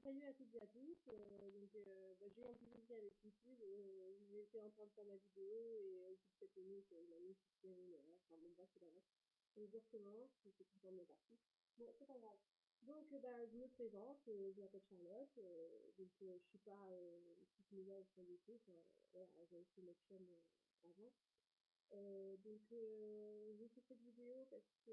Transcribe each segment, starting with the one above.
salut à toutes et à tous. J'ai eu un petit souci avec YouTube. J'étais en train de faire ma vidéo et au bout de 7 minutes, il a mis une petite série. Enfin bon, bref, c'est pas grave. Donc je recommence, j'étais content de ma partie. Bon, c'est pas grave. Je me présente, je m'appelle Charlotte. Je suis pas toute nouvelle sur YouTube. Voilà, j'avais fait notre chaîne avant. J'ai fait cette vidéo parce que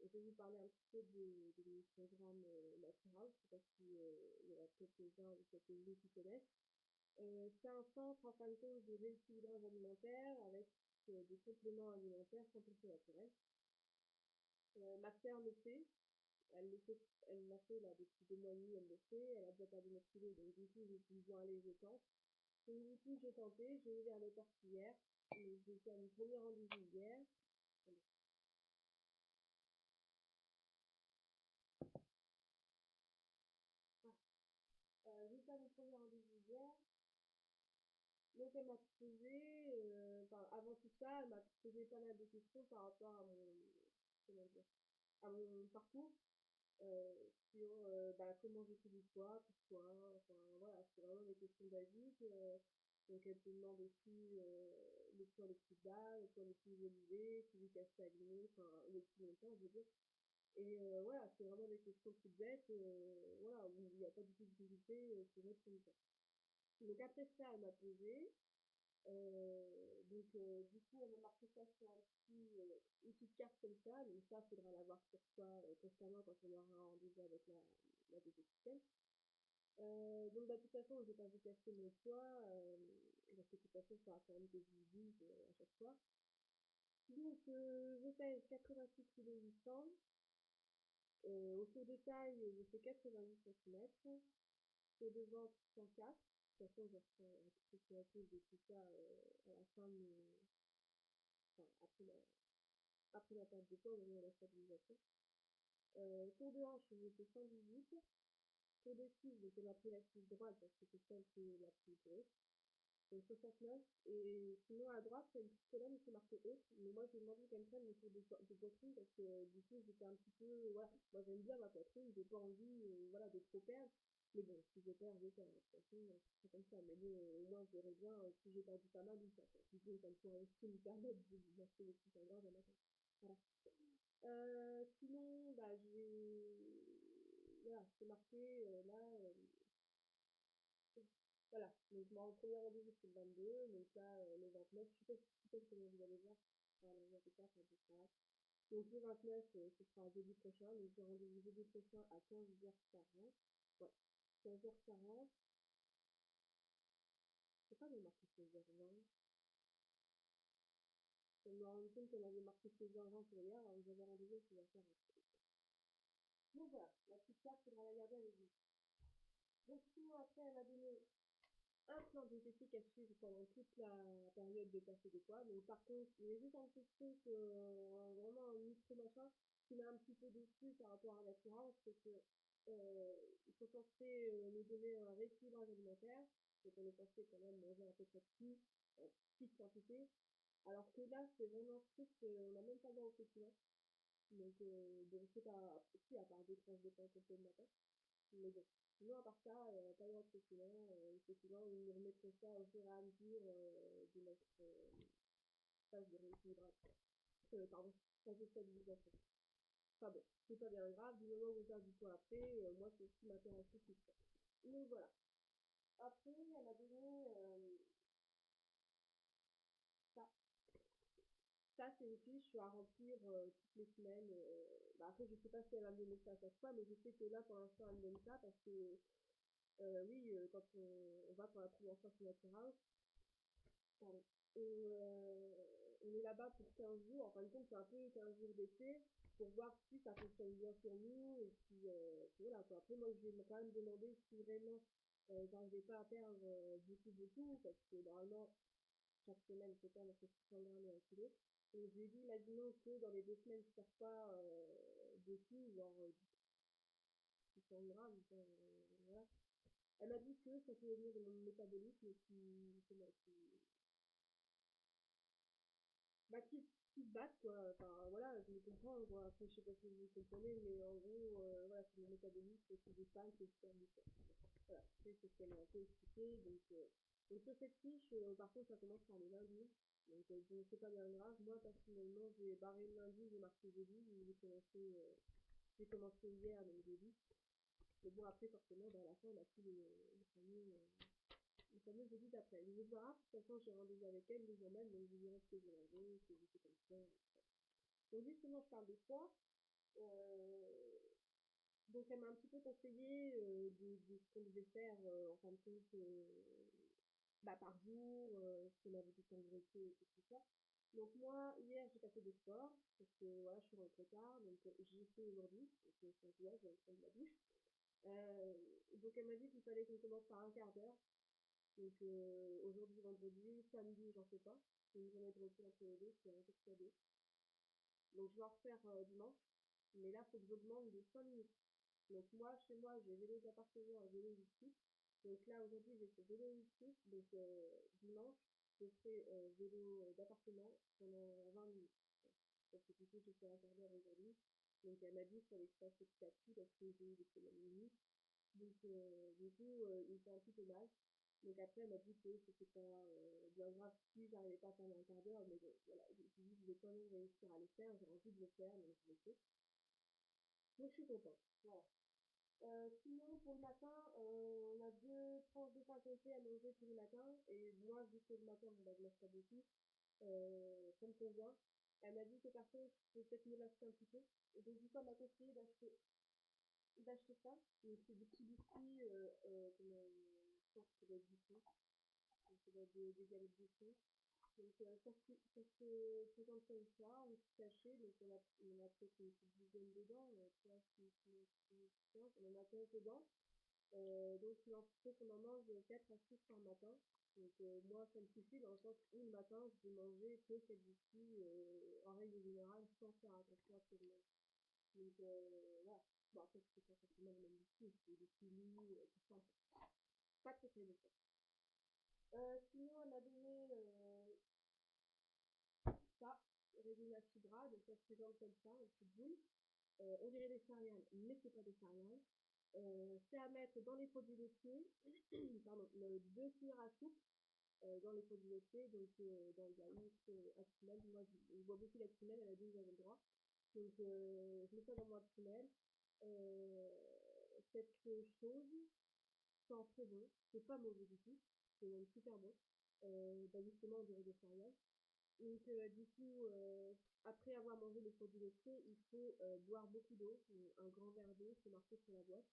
je vais vous parler un petit peu de mon programme Natural. Je sais pas si il y en a quelques-uns ou quelques-unes qui connaissent. C'est un centre en fin de compte de rééquilibrage alimentaire avec des compléments alimentaires 100% naturels. Ma sœur le fait, elle l'a fait là depuis 2 mois et demi, elle le fait, elle a déjà perdu 9 kilos, donc du coup je me suis dit bon allez je tente. Donc du coup j'ai tenté, j'ai ouvert les portes hier, et j'ai fait mon premier rendez-vous hier. J'ai fait mon premier rendez-vous hier. Donc elle m'a posé, enfin avant tout ça, elle m'a posé pas mal de questions par rapport à comment dire, à mon parcours, sur comment j'ai pris du poids, pourquoi, enfin voilà, c'est vraiment des questions basiques. Donc elle te demande aussi le poids le plus bas, le poids le plus élevé, celui qui a stagné, enfin le plus longtemps, je veux dire. Et voilà, c'est vraiment des questions toutes bêtes, voilà, où il n'y a pas du tout de difficulté pour répondre. Donc après ça, elle m'a posé. Du coup, on m'a marqué ça sur une petite carte comme ça. Donc ça, il faudra l'avoir sur soi constamment quand on aura un rendez-vous avec la diététicienne. De toute façon, je vais pas vous cacher mon poids, parce que de toute façon, ça va quand même que je vous dise à chaque fois. Je pèse 86 kg 800. Au tour de taille, je fais 90 cm. Tour de ventre 104. De toute façon, je reprends un petit peu à cause de tout ça à la fin de enfin, après la perte de poids, au moment de la stabilisation. Tour de hanche, je fais 118. Tour de cuisse, donc elle m'a pris la cuisse droite parce que c'est celle qui est la plus grosse. Donc 69. Et sinon, à droite, c'est une petite colonne qui est marquée haute. Mais moi, j'ai demandé qu'elle me prenne le tour de poitrine parce que du coup, j'étais un petit peu. Voilà, moi j'aime bien ma poitrine, j'ai pas envie voilà, de trop perdre. Mais bon, si je perds, je perds. De toute façon, c'est comme ça. Mais bon, au moins, je verrai bien si j'ai perdu pas mal ou pas. Du coup, ça me pourrait aussi me permettre de m'acheter des petits engrais à matin. Voilà. Sinon, voilà, c'est marqué là. Voilà, donc mon premier rendez-vous c'est le 22, donc là le 29, je sais pas comment vous allez voir, enfin, la 24, la 24. Donc le 29, ce sera jeudi prochain, donc j'ai rendez-vous jeudi prochain à 15h40. Ouais, 15h40. C'est pas marqué 16h20. Je me rends compte qu'elle avait marqué 16h20 pour hier, alors j'avais rendez-vous à 16h40. Donc voilà, la petite carte, il faudra la garder avec vous. Donc sinon après, elle m'a donné un plan diététique à suivre pendant toute la période de perte de poids. Donc par contre, il y a juste un petit truc, vraiment un micro machin, qui m'a un petit peu déçu par rapport à l'assurance, c'est que ils sont censés nous donner un rééquilibrage alimentaire, donc on est censé quand même manger à peu près tout, en petite quantité, alors que là c'est vraiment strict, on n'a même pas le droit aux féculents. Donc c'est pas, si à part deux tranches de pain complet le matin. Mais bon, sinon, à part ça, pas loin de féculents. Les féculents, ils nous remettront ça au fur et à mesure de notre phase de rééquilibrage. Pardon, phase de stabilisation. Enfin bon, c'est pas bien grave, du moment où on perd du poids après, moi, c'est ce qui m'intéresse tout de suite. Donc voilà. Après, elle m'a donné ça. Ça, c'est une fiche à remplir toutes les semaines. Après, je sais pas si elle va me donner ça à chaque fois, mais je sais que là, pour l'instant, elle me donne ça parce que, oui, quand on va pour la première fois chez Natura, pardon. On est là-bas pour 15 jours. En fin de compte, c'est un peu 15 jours d'essai pour voir si ça fonctionne bien sur nous. Et puis voilà quoi. Après, moi, je vais quand même demander si vraiment j'arrivais pas à perdre beaucoup, parce que normalement, chaque semaine, c'est perdre entre 600 grammes et 1 kilo. Et je lui ai dit, imaginons que dans les 2 semaines, je ne perds pas beaucoup, genre 600 grammes. Voilà. Elle m'a dit que ça pouvait venir de mon métabolisme bah, qui se battent, quoi. Enfin, voilà, je me comprends, quoi. Après, je sais pas si vous comprenez, mais en gros, voilà, c'est mon métabolisme métabolique, c'est aussi des femmes qui perdent du poids. Voilà, c'est ce qu'elle m'a un peu expliqué. Donc sur cette fiche, par contre, ça commence par le lundi. Donc c'est pas bien grave. Moi, personnellement, j'ai barré le lundi, j'ai marqué jeudi. J'ai commencé hier, donc jeudi. Mais bon, après, forcément, à la fin, on a pris le fameux jeudi d'après. Je verrai, de toute façon, j'ai rendez-vous avec elle le jour même, donc je dirai ce que j'ai mangé, ce que j'ai fait comme ça. Donc justement, je parle de poids. Euh, donc elle m'a un petit peu conseillé de ce qu'on devait faire en fin de compte par jour, ce qu'on avait dit s'engraisser et tout ça. Donc moi, hier, j'ai pas fait de sport, parce que voilà, je suis rentrée tard, donc j'ai fait aujourd'hui, donc je vois, je vais prendre la douche. Donc elle m'a dit qu'il fallait qu'on commence par un quart d'heure. Donc aujourd'hui, vendredi, samedi, j'en fais pas. C'est une journée de repos entre les deux, c'est un peu cadeau. Donc je vais en refaire dimanche, mais là, il faut que j'augmente de 5 minutes. Donc moi, chez moi, j'ai vélo d'appartement et vélo elliptique. Donc là, aujourd'hui, j'ai fait vélo elliptique. Donc dimanche, je ferai vélo d'appartement pendant 20 minutes. Parce que du coup, j'ai fait un quart d'heure aujourd'hui. Donc elle m'a dit qu'il fallait que je fasse petit à petit parce que j'ai eu des problèmes de nuit. Donc du coup, il me fait un petit peu mal. Donc après, elle m'a dit que c'était pas bien grave si j'arrivais pas à faire un quart d'heure. Mais bon, voilà, je me suis dit que je vais quand même réussir à le faire. J'ai envie de le faire, donc je le fais. Donc je suis contente. Voilà. Sinon, pour le matin, on a deux tranches de pain complet à manger tous les matins. Et moi, vu que le matin, je mange pas beaucoup, ça me convient. Elle m'a dit que par contre, je peux peut-être me lasser un petit peu. Et donc, du coup, elle m'a conseillé d'acheter ça. Donc, c'est des petits biscuits, je pense que ça doit être du fond. Donc, ça doit être des galettes de fond. Donc, ça se présente comme ça, en petit sachet. Donc, on a peut-être une petite dizaine dedans. 3, 6, 9, 10, 15. On en a 15 dedans. Donc il en faut qu'on en mange 4 à 6 par matin. Donc moi ça me suffit dans le sens où le matin je vais manger que 7 biscuits en règle générale sans faire attention à ce que je mange. Donc voilà. Bon après c'est pas forcément le même biscuit, c'est des biscuits mous, tout ça. Pas très très bon. Sinon elle m'a donné ça, Régina Fibra, donc ça se présente comme ça, une petite boule. On dirait des céréales, mais c'est pas des céréales. C'est à mettre dans les produits laitiers, pardon, 2 cuillères à soupe dans les produits laitiers, donc dans le yaourt Actimel. Moi, je bois beaucoup l'Actimel, elle a dit que j'avais le droit. Donc, je mets ça dans mon Actimel. Euh, cette chose sent très bon, c'est pas mauvais du tout, c'est même super bon. Justement, on dirait des céréales. Donc, du coup, après avoir mangé les produits laitiers, il faut boire beaucoup d'eau, un grand verre d'eau, c'est marqué sur la boîte.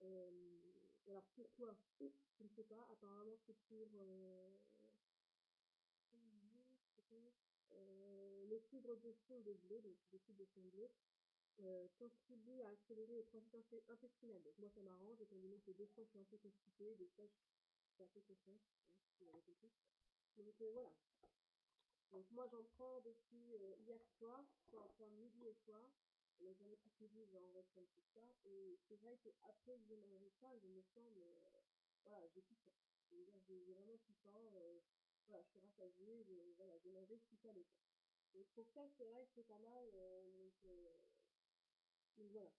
Euh, alors pourquoi? Je ne sais pas. Apparemment, c'est pour le cidre de fond de blé, donc le cidre de fond de blé, contribue à accélérer le processus intestinal. Donc moi, ça m'arrange, étant donné que des fois, je suis un peu constipée, des fois, je suis un peu contraire, hein, si vous l'avez compris. Donc voilà. Donc moi, j'en prends depuis hier soir, j'en prends midi et soir. Donc j'en ai pris midi, j'en reste un peu ça. Et c'est vrai qu'après que j'ai mangé ça, je me sens, mais voilà, j'ai tout faim. J'ai vraiment tout faim. Voilà, je suis rassasiée, voilà, j'ai mangé ce qu'il fallait. Donc pour ça, c'est vrai que c'est pas mal. Donc voilà.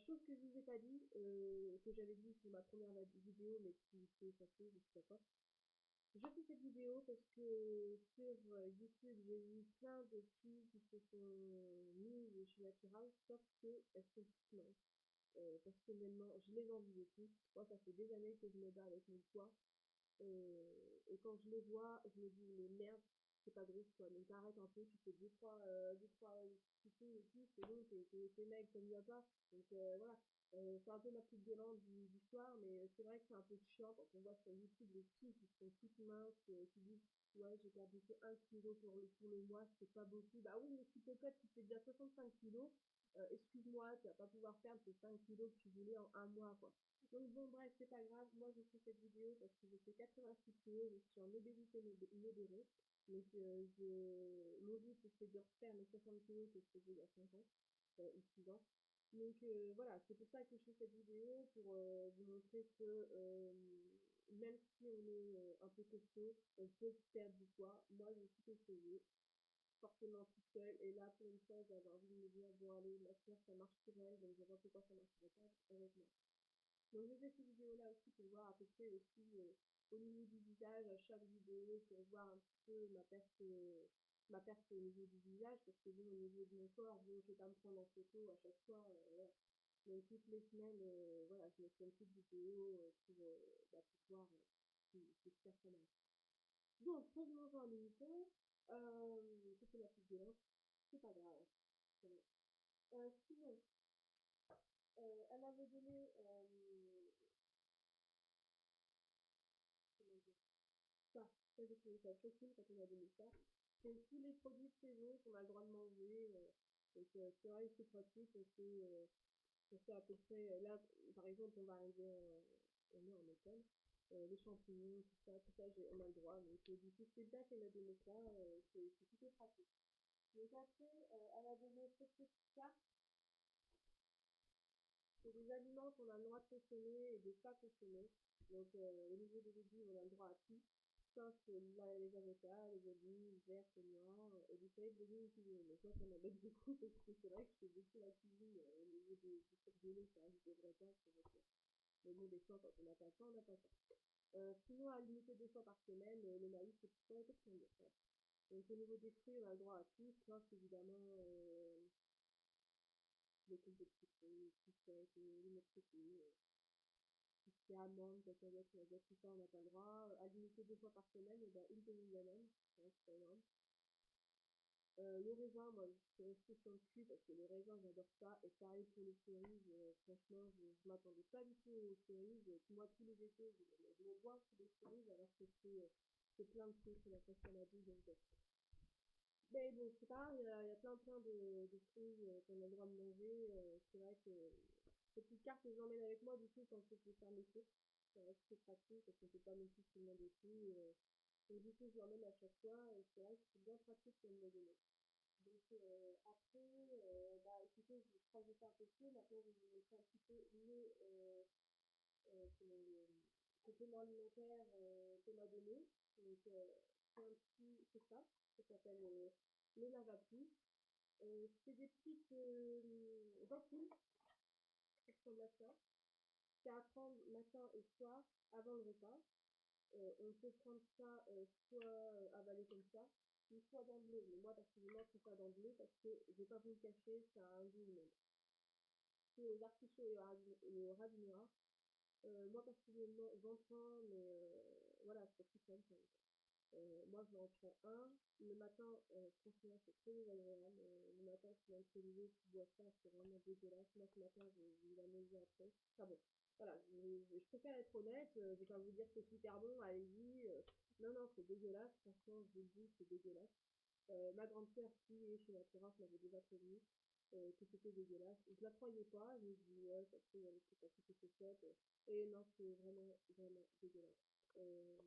Chose que je vous ai pas dit, que j'avais dit sur ma première vidéo, mais qui s'est effacée, je sais pas quoi. Je fais cette vidéo parce que sur YouTube, j'ai vu plein de filles qui se sont mises chez Natural, sauf qu'elles sont toutes minces. Personnellement, je les envie beaucoup. Moi, ça fait des années que je me bats avec mon poids. Et quand je les vois, je me dis, mais merde, c'est pas grosse quoi. Donc arrête un peu, tu fais deux, trois piquets et tout, c'est bon, t'es maigre, ça ne va pas. Donc voilà, c'est un peu ma petite gueulante du soir, mais c'est vrai que c'est un peu chiant quand on voit sur YouTube les filles qui sont toutes minces, qui disent, ouais, j'ai perdu que 1 kilo pour le mois, c'est pas beaucoup. Bah oui, mais si t'es cote, tu fais déjà 65 kilos, excuse-moi, tu vas pas pouvoir perdre tes 5 kilos que tu voulais en un mois, quoi. Donc bon, bref, c'est pas grave. Moi, je fais cette vidéo parce que je fais 86 kilos, je suis en obésité modérée. Donc, mon but, c'est de refaire mes 60 kilos que je faisais il y a 5 ans, ou 6 ans. Donc, voilà, c'est pour ça que je fais cette vidéo, pour vous montrer que même si on est un peu costaud, on peut perdre du poids. Moi, j'ai tout essayé forcément toute seule. Et là, pour une fois, j'avais envie de me dire, bon, allez, ma soeur, ça marche pour elle, donc je vois pourquoi ça marcherait pas avec Donc j'ai fait ces vidéos-là aussi pour voir à peu près aussi au niveau du visage à chaque vidéo pour voir un petit peu ma perte au niveau du visage parce que bon au niveau de mon corps, bon je vais pas me prendre en photo à chaque fois, voilà. Donc toutes les semaines, voilà, je me fais une petite vidéo pour voir si je perds pas mal. Donc revenons à l'émission, c'était la petite violence, c'est pas grave. C'est bon. Sinon, elle m'avait donné, comment dire, ça j'ai trouvé ça trop cool quand on m'a donné ça. C'est tous les produits de saison qu'on a le droit de manger. Donc c'est vrai que c'est pratique, on fait à peu près, là par exemple on va arriver on est en automne, les champignons, tout ça on a le droit. Donc du coup c'est bien qu'elle a donné ça, c'est plutôt pratique. Donc après, elle a donné cette petite carte, c'est des aliments qu'on a le droit de consommer et de pas consommer. Donc au niveau des légumes, on a le droit à tout, sauf les avocats, les olives vertes et noires, et vous savez, des légumes cuisinés. Donc moi, ça m'embête beaucoup parce que c'est vrai que je fais beaucoup la cuisine au niveau du surgelé, ça je devrais pas, c'est vrai que... Mais bon, des fois, quand on n'a pas le temps, on n'a pas le temps. Sinon, à limiter 2 fois par semaine, le maïs, c'est pas la question de faire. Donc au niveau des fruits, on a le droit à tout, sauf évidemment les comptes de citron, sucettes, les noix de coco, tout ce qui est amandes, cacahuètes, noisettes, tout ça, on n'a pas le droit. À limiter 2 fois par semaine, et ben, une demi-banane, c'est pas énorme. Le raisin, moi, je suis restée sur le cul parce que les raisins, j'adore ça. Et pareil pour les cerises, franchement, je m'attendais pas du tout aux cerises. Moi, tous les étés, je me bois sur des cerises alors que c'est plein de sucre, la presque maladie. Donc, mais bon, c'est pas grave, il y a plein de fruits qu'on a le droit de manger. C'est vrai que cette petite carte, je l'emmène avec moi du coup quand je peux faire mes courses. C'est vrai que c'est pratique parce qu'on peut pas non plus tout le monde et tout. Donc du coup, je l'emmène à chaque fois et c'est vrai que c'est bien pratique pour me le donner. Donc après, bah écoutez, je crois que j'ai fait un peu le tour. Maintenant, je vais vous montrer un petit peu le complément alimentaire qu'on m'a donné. Donc c'est ça, ça s'appelle le Lavaplu. C'est des petites ampoules qui ressemblent à ça. C'est à prendre matin et soir avant le repas. On peut prendre ça soit avalé comme ça, ou soit dans de l'eau. Mais moi, personnellement, je fais ça dans de l'eau parce que je vais pas vous le cacher, ça a un goût humain. C'est aux artichauts et aux radis noirs. Moi, personnellement, j'en prends, mais voilà, c'est tout simple. Moi, je vais en prendre un. Le matin, franchement, c'est très désagréable. Le matin, tu viens de te lever, tu bois ça, c'est vraiment dégueulasse. Moi, ce matin, j'ai eu la nausée après. Enfin bon, voilà, je préfère être honnête. Je vais pas vous dire que c'est super bon, allez-y. Non, non, c'est dégueulasse. Franchement, je vous le dis, c'est dégueulasse. Ma grande sœur qui est chez la terrasse m'avait déjà prévenu que c'était dégueulasse. Je la croyais pas, je me dis ouais, ça se trouve, elle était pas tout faite. Et non, c'est vraiment, vraiment dégueulasse. Euh,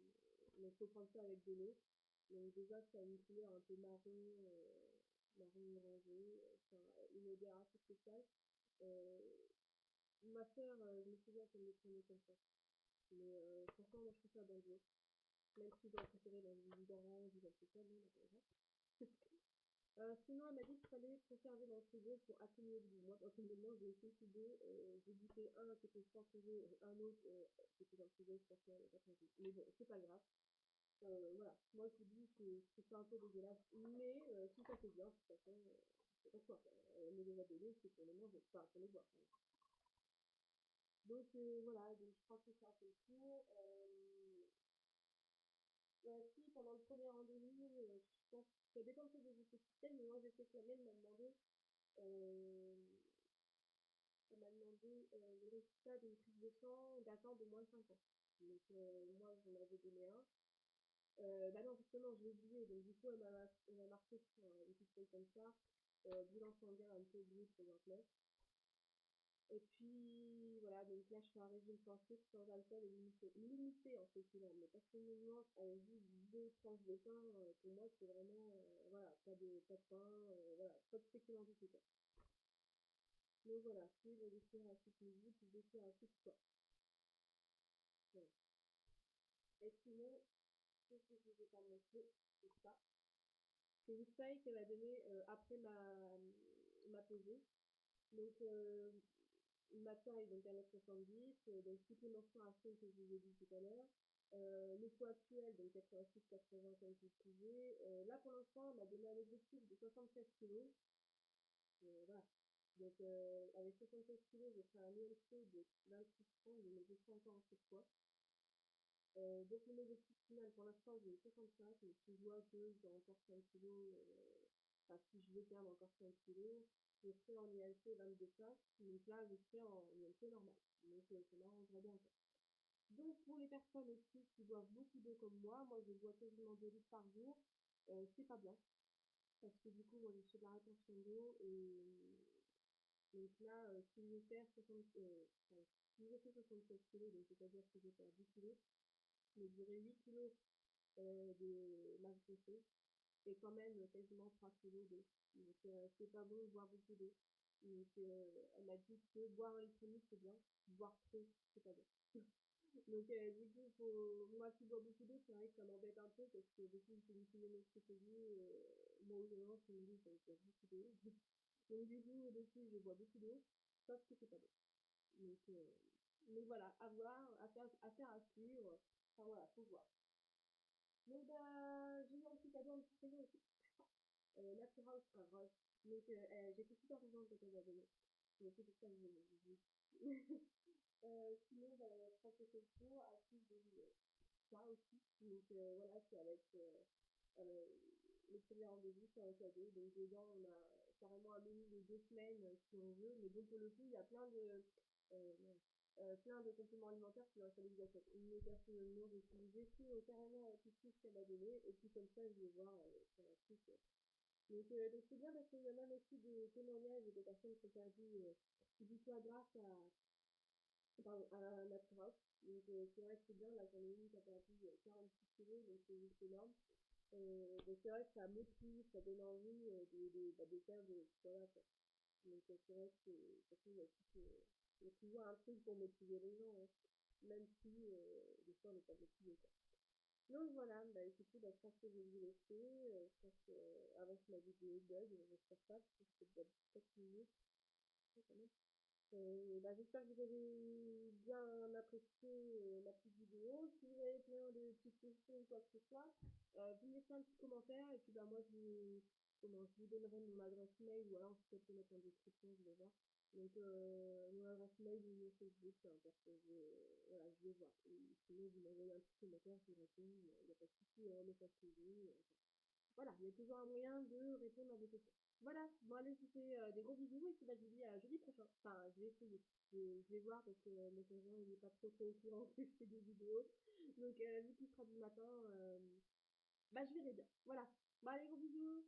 donc faut prendre ça avec de l'eau. Donc déjà, ça a une couleur un peu marron orangé, enfin, une odeur assez spéciale. Euh, Ma sœur, je me souviens qu'elle me prenait comme ça. Mais franchement, moi je trouve ça dans de l'eau. Même si j'aurais préféré dans une d'orange ou quelque chose, non, non, sinon, elle m'a dit qu'il fallait conserver dans le frigo pour atténuer le goût. Moi, personnellement, j'ai essayé tous deux. J'ai goûté un qui était sans frigo et un autre qui était dans le frigo, franchement, il n'y a pas de goût. Mais bon, c'est pas grave. Voilà. Moi, je vous dis que c'est un peu dégueulasse. Mais si ça fait bien, de toute façon, c'est pas quoi. Elle me les a donné, c'est pour les manger, pas pour les boire. Donc voilà, donc, je crois que c'est un peu le tour. Si, pendant le premier rendez-vous, je pense que ça dépend de votre système, mais moi, je sais que la mienne m'a demandé euh, elle m'a demandé le résultat d'une prise de sang datant de moins de 5 ans. Donc moi, j'en avais donné un. Bah non, justement, je l'ai oublié. Donc du coup, elle m'a marqué sur une petite feuille comme ça. Bilan sanguin un peu bleu pour 29. Et puis voilà, donc là, je fais un régime sans sucre, sans alcool et limité en féculents. Mais personnellement, avec juste deux tranches de pain, pour moi, c'est vraiment, voilà, pas de pain, voilà, pas de féculents du tout, quoi. Donc voilà, suivre les stéréotypes midi, puis des stéréotypes quoi. Voilà. Et sinon, qu'est-ce que je vous ai pas montré? C'est ça. C'est une feuille qu'elle a donnée après ma pesée. Donc, ma taille, donc 1 m 70, donc toutes les mensurations que je vous ai dit tout à l'heure. Le poids actuel, donc 86-80 comme vous le pouvez. Là, pour l'instant, on m'a donné un objectif de 67 kilos. Voilà. Donc, avec 67 kilos, je ferai un IMC de 26-30, mais je serai encore en surpoids. Donc, mon objectif final, pour l'instant, j'ai 65, mais si je vois que j'ai encore 5 kilos, enfin, si je veux perdre encore 5 kilos, je serai en IMC 22,5, donc là, je serai en IMC normal. Donc, ça m'arrangerait bien. Donc, pour les personnes aussi qui boivent beaucoup d'eau comme moi je bois quasiment 2 litres par jour, c'est pas bien. Parce que du coup, moi je fais de la rétention d'eau et donc là, si je perds 60, enfin, si je fais 67 kilos, donc c'est-à-dire que je perds 10 kilos, je me dirais 8 kilos de masse graisseuse et quand même quasiment 3 kilos d'eau. Donc c'est pas bon de boire beaucoup d'eau. Donc elle m'a dit que boire un litre et demi c'est bien, boire trop c'est pas bien. Donc, du coup, moi qui bois beaucoup d'eau, c'est vrai que ça m'embête un peu parce que depuis que j'ai utilisé mes stratégies, moi aux urgences, on me dit que je bois beaucoup d'eau. Donc, du coup, depuis, je bois beaucoup d'eau, sauf que c'est pas bon. Donc, voilà, à voir, à faire à suivre. Enfin, voilà, faut voir. Donc, j'ai eu un petit cadeau un petit cadeau aussi. Natura Ultra Rose. Donc, j'étais super contente de t'avoir donné. Donc, c'est pour ça que je sinon, je pense que c'est le tour. À suivre, ça aussi. Donc voilà, c'est avec euh, le premier rendez-vous, c'est un cadeau. Donc dedans, on a carrément un menu de 2 semaines si on veut. Mais bon, pour le coup, il y a plein de compléments alimentaires qui leur fallu que j'achète. Une personnellement, j'ai pris carrément tout ce qu'elle m'a donné. Et puis comme ça, je vais voir sur la suite. Donc c'est bien parce qu'il y a même aussi des témoignages de personnes qui ont perdu du poids grâce pardon, à Natura. Donc c'est vrai que c'est bien, là j'en ai une qui a perdu 46 kilos, donc c'est juste énorme. Donc c'est vrai que ça motive, ça donne envie de faire de voilà quoi. Donc c'est vrai que surtout, il y a toujours un truc pour motiver les gens, hein. Même si des fois on n'est pas motivé quoi. Donc voilà, bah écoutez, je pense que je vais vous laisser. Je pense que avant que ma vidéo bug, j'espère pas, parce que c'est déjà 7 minutes. Quand même. J'espère que vous avez bien apprécié la petite vidéo. Si vous avez plein de petites questions ou quoi que ce soit, vous me laissez un petit commentaire et puis moi je vous donnerai mon adresse mail ou alors je peux peut-être le mettre en description, je vais voir. Donc mon adresse mail ou mon Facebook, peu importe, voilà, je vais voir. Et sinon vous m'envoyez un petit commentaire, je vous réponds, il n'y a pas de souci, message privé. Voilà, il y a toujours un moyen de répondre à vos questions. Voilà, bon allez, je vous fais des gros bisous et puis je vous dis à jeudi prochain. Enfin, je vais essayer. Je vais voir parce que mon conjoint il n'est pas trop au courant que je fais des vidéos. Donc vu qu'il sera du matin, je verrai bien. Voilà. Bon allez, gros bisous.